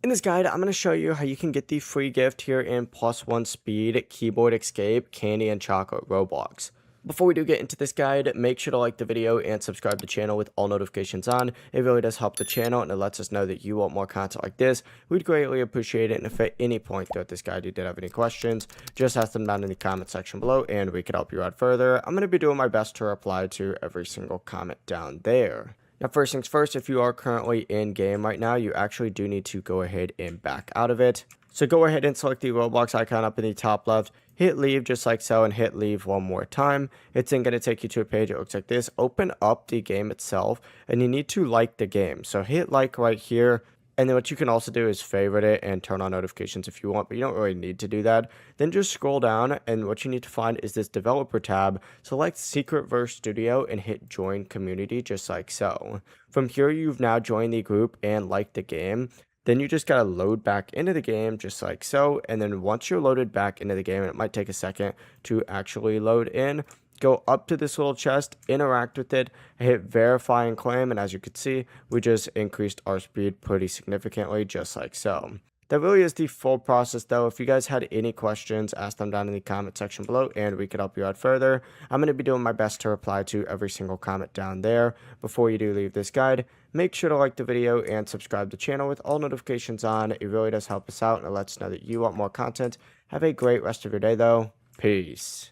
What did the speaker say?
In this guide, I'm going to show you how you can get the free gift here in +1 speed, keyboard escape, candy, and chocolate Roblox. Before we do get into this guide, make sure to like the video and subscribe to the channel with all notifications on. It really does help the channel and it lets us know that you want more content like this. We'd greatly appreciate it, and if at any point throughout this guide you did have any questions, just ask them down in the comment section below and we could help you out further. I'm going to be doing my best to reply to every single comment down there. Now, first things first, if you are currently in game right now, you actually do need to go ahead and back out of it. So go ahead and select the Roblox icon up in the top left, hit leave just like so, and hit leave one more time. It's then going to take you to a page that looks like this. Open up the game itself, and you need to like the game. So hit like right here. And then what you can also do is favorite it and turn on notifications if you want, but you don't really need to do that. Then just scroll down, and what you need to find is this developer tab. Select Secret Verse Studio and hit join community just like so. From here, you've now joined the group and liked the game. Then you just gotta load back into the game just like so. And then once you're loaded back into the game, and it might take a second to actually load in, go up to this little chest, interact with it, hit verify and claim, and as you can see, we just increased our speed pretty significantly, just like so. That really is the full process though. If you guys had any questions, ask them down in the comment section below and we could help you out further. I'm going to be doing my best to reply to every single comment down there. Before you do leave this guide, make sure to like the video and subscribe to the channel with all notifications on. It really does help us out and it lets us know that you want more content. Have a great rest of your day though. Peace.